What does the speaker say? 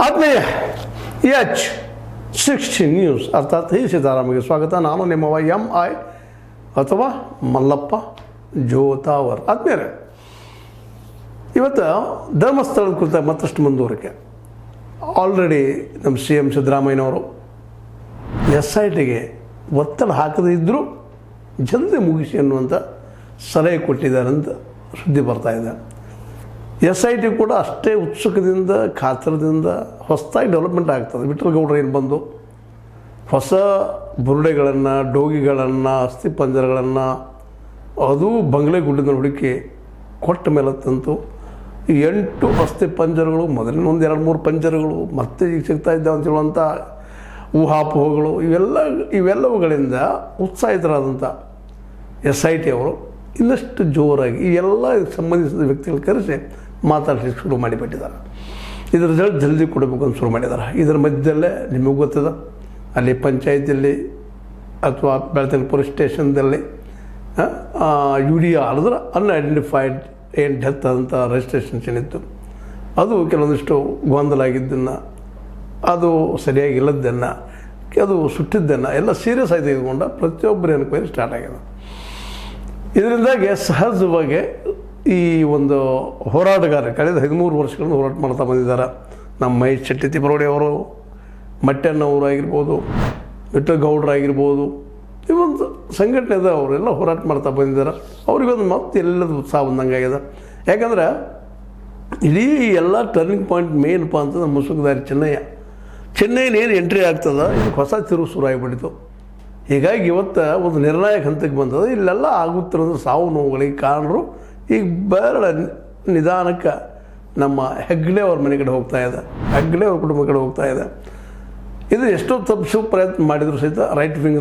ಆತ್ಮೀಯ H16 news ಅರ್ಥಾತ್ ಈ ಸೀತಾರಾಮಗೆ ಸ್ವಾಗತ. ನಾನು ನಿಮ್ಮವ MI ಅಥವಾ ಮಲ್ಲಪ್ಪ ಜೋತಾವರ್. ಆತ್ಮೀಯರೇ, ಇವತ್ತು ಧರ್ಮಸ್ಥಳದ ಕುರಿತ ಮತ್ತಷ್ಟು ಮುಂದುವರಿಕೆ. ಆಲ್ರೆಡಿ ನಮ್ಮ CM ಸಿದ್ದರಾಮಯ್ಯನವರು SITಗೆ ಒತ್ತಡ ಹಾಕದೇ ಇದ್ದರೂ ಜಲ್ದಿ ಮುಗಿಸಿ ಅನ್ನುವಂಥ ಸಲಹೆ ಕೊಟ್ಟಿದ್ದಾರೆ ಅಂತ ಸುದ್ದಿ ಬರ್ತಾಯಿದೆ. SIT ಕೂಡ ಅಷ್ಟೇ ಉತ್ಸುಕದಿಂದ ಕಾತರದಿಂದ ಹೊಸದಾಗಿ ಡೆವಲಪ್ಮೆಂಟ್ ಆಗ್ತದೆ. ವಿಠ್ಠಲ್ ಗೌಡ್ರು ಏನು ಬಂದು ಹೊಸ ಬುರುಡೆಗಳನ್ನು, ಡೋಗಿಗಳನ್ನು, ಅಸ್ಥಿಪಂಜರಗಳನ್ನು ಅದು ಬಂಗ್ಲೆ ಗುಡ್ಡದ ಹುಡುಕಿ ಕೊಟ್ಟ ಮೇಲೆ ತಂತು 8 ಅಸ್ಥಿಪಂಜರಗಳು, ಮೊದಲಿನ ಒಂದು 2-3 ಪಂಜರಗಳು ಮತ್ತೆ ಈಗ ಸಿಗ್ತಾ ಇದ್ದಾವೆ ಅಂತ ಹೇಳುವಂಥ ಊಹಾಪೋಹಗಳು ಇವೆಲ್ಲವುಗಳಿಂದ ಉತ್ಸಾಹಿತರಾದಂಥ SIT ಅವರು ಇನ್ನಷ್ಟು ಜೋರಾಗಿ ಈ ಎಲ್ಲ ಸಂಬಂಧಿಸಿದ ವ್ಯಕ್ತಿಗಳು ಕರೆಸಿ ಮಾತಾಡಲಿಕ್ಕೆ ಶುರು ಮಾಡಿಬಿಟ್ಟಿದ್ದಾರೆ. ಇದರ ರಿಸಲ್ಟ್ ಜಲ್ದಿ ಕೊಡಬೇಕು ಅಂತ ಶುರು ಮಾಡಿದ್ದಾರೆ. ಇದರ ಮಧ್ಯದಲ್ಲೇ ನಿಮಗೆ ಗೊತ್ತದ, ಅಲ್ಲಿ ಪಂಚಾಯತಿಯಲ್ಲಿ ಅಥವಾ ಬೆಳತನ ಪೊಲೀಸ್ ಸ್ಟೇಷನ್ದಲ್ಲಿ UDR ಅಂದ್ರೆ ಅನ್ಐಡೆಂಟಿಫೈಡ್ ಏನು ಡೆತ್ ಆದಂಥ ರಿಜಿಸ್ಟ್ರೇಷನ್ಸ್ ಏನಿತ್ತು ಅದು ಕೆಲವೊಂದಿಷ್ಟು ಗೊಂದಲ ಆಗಿದ್ದನ್ನು, ಅದು ಸರಿಯಾಗಿಲ್ಲದ್ದನ್ನು, ಅದು ಸುಟ್ಟಿದ್ದನ್ನು ಎಲ್ಲ ಸೀರಿಯಸ್ ಆಗಿ ತೆಗೆದುಕೊಂಡ ಪ್ರತಿಯೊಬ್ಬರ ಎನ್ಕ್ವೈರಿ ಸ್ಟಾರ್ಟ್ ಆಗಿದೆ. ಇದರಿಂದಾಗಿ ಸಹಜವಾಗಿ ಈ ಒಂದು ಹೋರಾಟಗಾರ ಕಳೆದ 13 ವರ್ಷಗಳಿಂದ ಹೋರಾಟ ಮಾಡ್ತಾ ಬಂದಿದ್ದಾರೆ. ನಮ್ಮ ಮಹೇಶ್ ಶೆಟ್ಟಿ ತಿಪರೋಡಿ ಅವರು, ಮಟ್ಟಣ್ಣವರು ಆಗಿರ್ಬೋದು, ವಿಠ್ಠಲ್ ಗೌಡ್ರಾಗಿರ್ಬೋದು, ಈ ಒಂದು ಸಂಘಟನೆದ ಅವರೆಲ್ಲ ಹೋರಾಟ ಮಾಡ್ತಾ ಬಂದಿದ್ದಾರೆ. ಅವ್ರಿಗೊಂದು ಮತ್ತೆ ಎಲ್ಲದ ಉತ್ಸಾಹ ಬಂದಂಗಾಗಿದೆ. ಯಾಕಂದ್ರೆ ಇಡೀ ಎಲ್ಲ ಟರ್ನಿಂಗ್ ಪಾಯಿಂಟ್ ಮೇನಪ್ಪ ಅಂತಂದ್ರೆ ಮುಸುಕುದಾರಿ ಚೆನ್ನೈನೇನು ಎಂಟ್ರಿ ಆಗ್ತದೆ, ಇದಕ್ಕೆ ಹೊಸ ತಿರುವು ಶುರು ಆಗಿಬಿಟ್ಟಿತು. ಹೀಗಾಗಿ ಇವತ್ತು ಒಂದು ನಿರ್ಣಾಯಕ ಹಂತಕ್ಕೆ ಬಂದದ. ಇಲ್ಲೆಲ್ಲ ಆಗುತ್ತಿರೋದು ಸಾವು ನೋವುಗಳಿಗೆ ಕಾರಣರು ಈಗ ಬಹಳ ನಿಧಾನಕ್ಕೆ ನಮ್ಮ ಹೆಗ್ಡೆ ಅವ್ರ ಮನೆ ಕಡೆ ಹೋಗ್ತಾ ಇದೆ, ಹೆಗ್ಡೆ ಅವ್ರ ಕುಟುಂಬ ಕಡೆ ಹೋಗ್ತಾ ಇದೆ. ಇದು ಎಷ್ಟೋ ತಪ್ಪಿಸೋ ಪ್ರಯತ್ನ ಮಾಡಿದ್ರು ಸಹಿತ ರೈಟ್ ವಿಂಗ್